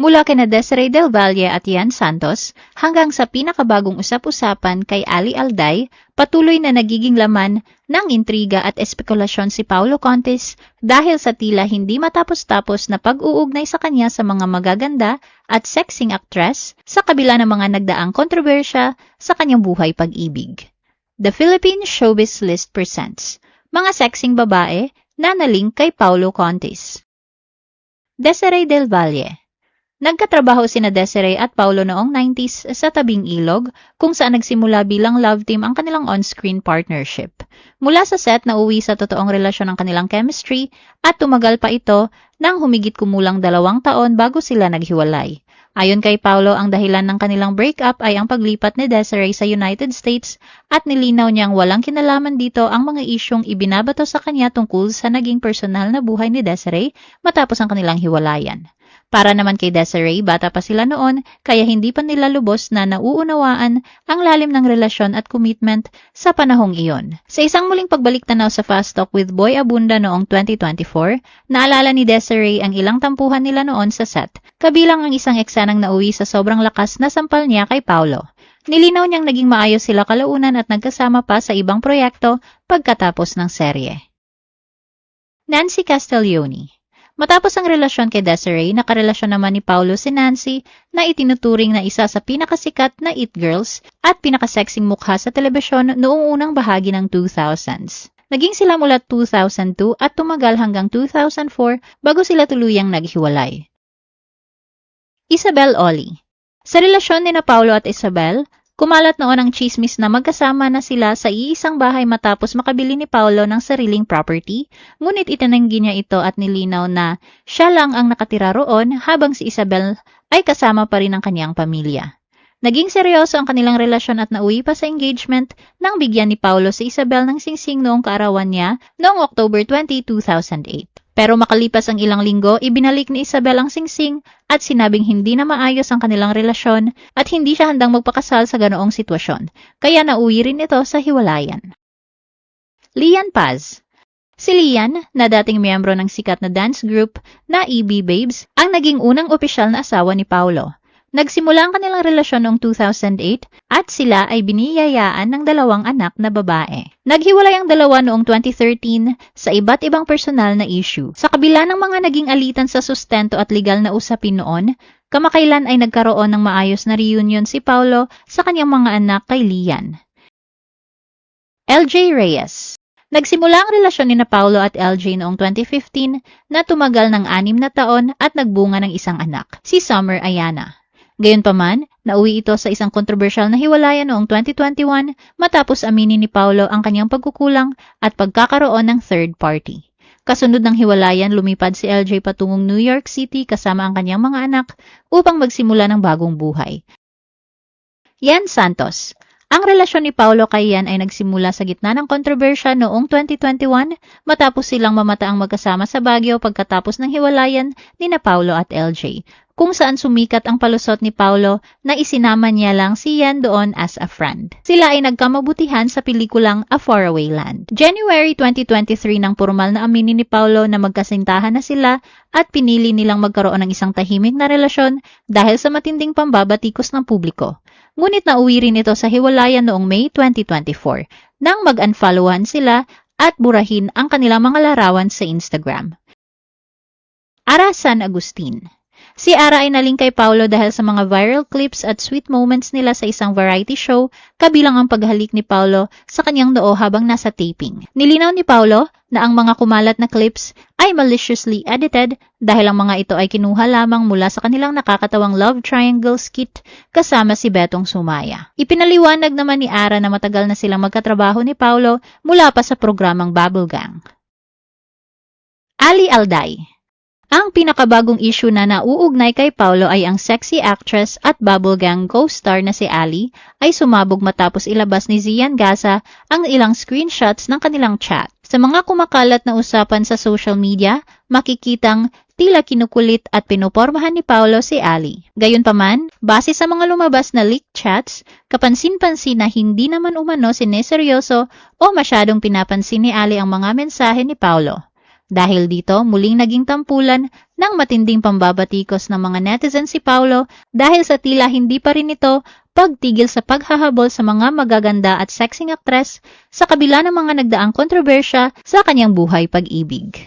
Mula kina Desiree Del Valle at Ian Santos hanggang sa pinakabagong usap-usapan kay Ali Alday, patuloy na nagiging laman ng intriga at espekulasyon si Paulo Contis dahil sa tila hindi matapos-tapos na pag-uugnay sa kanya sa mga magaganda at sexing actress sa kabila ng mga nagdaang kontrobersya sa kanyang buhay pag-ibig. The Philippine Showbiz List presents mga sexing babae na nalink kay Paulo Contis. Desiree Del Valle. Nagkatrabaho sina Desiree at Paulo noong 90s sa Tabing Ilog kung saan nagsimula bilang love team ang kanilang on-screen partnership. Mula sa set na uwi sa totoong relasyon ng kanilang chemistry at tumagal pa ito nang humigit kumulang 2 taon bago sila naghiwalay. Ayon kay Paulo, ang dahilan ng kanilang breakup ay ang paglipat ni Desiree sa United States at nilinaw niyang walang kinalaman dito ang mga isyong ibinabato sa kanya tungkol sa naging personal na buhay ni Desiree matapos ang kanilang hiwalayan. Para naman kay Desiree, bata pa sila noon kaya hindi pa nila lubos na nauunawaan ang lalim ng relasyon at commitment sa panahong iyon. Sa isang muling pagbalik-tanaw sa Fast Talk with Boy Abunda noong 2024, naalala ni Desiree ang ilang tampuhan nila noon sa set, kabilang ang isang eksenang nauwi sa sobrang lakas na sampal niya kay Paulo. Nilinaw niyang naging maayos sila kalaunan at nagkasama pa sa ibang proyekto pagkatapos ng serye. Nancy Castiglione. Matapos ang relasyon kay Desiree, nakarelasyon naman ni Paulo si Nancy na itinuturing na isa sa pinakasikat na it girls at pinakasexing mukha sa telebisyon noong unang bahagi ng 2000s. Naging sila mula 2002 at tumagal hanggang 2004 bago sila tuluyang naghiwalay. Isabel Oli. Sa relasyon ni Paulo at Isabel, kumalat noon ang chismis na magkasama na sila sa iisang bahay matapos makabili ni Paulo ng sariling property, ngunit itinanggi niya ito at nilinaw na siya lang ang nakatira roon habang si Isabel ay kasama pa rin ang kanyang pamilya. Naging seryoso ang kanilang relasyon at nauwi pa sa engagement nang bigyan ni Paulo si Isabel ng singsing noong kaarawan niya noong October 20, 2008. Pero makalipas ang ilang linggo, ibinalik ni Isabel ang singsing at sinabing hindi na maayos ang kanilang relasyon at hindi siya handang magpakasal sa ganoong sitwasyon, kaya nauwi rin ito sa hiwalayan. Lian Paz. Si Lian, na dating miyembro ng sikat na dance group na EB Babes, ang naging unang opisyal na asawa ni Paulo. Nagsimula ang kanilang relasyon noong 2008 at sila ay biniyayaan ng 2 anak na babae. Naghiwalay ang dalawa noong 2013 sa iba't ibang personal na issue. Sa kabila ng mga naging alitan sa sustento at legal na usapin noon, kamakailan ay nagkaroon ng maayos na reunion si Paulo sa kanyang mga anak kay Lian. LJ Reyes. Nagsimula ang relasyon ni Paulo at LJ noong 2015 na tumagal ng 6 na taon at nagbunga ng isang anak, si Summer Ayana. Gayunpaman, nauwi ito sa isang kontrobersyal na hiwalayan noong 2021 matapos aminin ni Paulo ang kanyang pagkukulang at pagkakaroon ng third party. Kasunod ng hiwalayan, lumipad si LJ patungong New York City kasama ang kanyang mga anak upang magsimula ng bagong buhay. Ian Santos. Ang relasyon ni Paulo kay Ian ay nagsimula sa gitna ng kontrobersya noong 2021 matapos silang mamataang magkasama sa Baguio pagkatapos ng hiwalayan ni Paulo at LJ, kung saan sumikat ang palusot ni Paulo na isinama niya lang si Ian doon as a friend. Sila ay nagkamabutihan sa pelikulang A Faraway Land. January 2023 nang formal na aminin ni Paulo na magkasintahan na sila at pinili nilang magkaroon ng isang tahimik na relasyon dahil sa matinding pambabatikos ng publiko. Ngunit nauwi rin ito sa hiwalayan noong May 2024 nang mag-unfollowan sila at burahin ang kanilang mga larawan sa Instagram. Ara San Agustin. Si Ara ay naling kay Paulo dahil sa mga viral clips at sweet moments nila sa isang variety show, kabilang ang paghalik ni Paulo sa kanyang noo habang nasa taping. Nilinaw ni Paulo na ang mga kumalat na clips ay maliciously edited dahil ang mga ito ay kinuha lamang mula sa kanilang nakakatawang love triangle skit kasama si Betong Sumaya. Ipinaliwanag naman ni Ara na matagal na silang magkatrabaho ni Paulo mula pa sa programang Bubble Gang. Ali Alday. Ang pinakabagong issue na nauugnay kay Paulo ay ang sexy actress at Bubble Gang co-star na si Ali ay sumabog matapos ilabas ni Zian Gaza ang ilang screenshots ng kanilang chat. Sa mga kumakalat na usapan sa social media, makikitang tila kinukulit at pinupormahan ni Paulo si Ali. Gayunpaman, base sa mga lumabas na leaked chats, kapansin-pansin na hindi naman umano sineseryoso o masyadong pinapansin ni Ali ang mga mensahe ni Paulo. Dahil dito, muling naging tampulan ng matinding pambabatikos ng mga netizen si Paulo dahil sa tila hindi pa rin ito pagtigil sa paghahabol sa mga magaganda at sexing aktres sa kabila ng mga nagdaang kontrobersya sa kanyang buhay pag-ibig.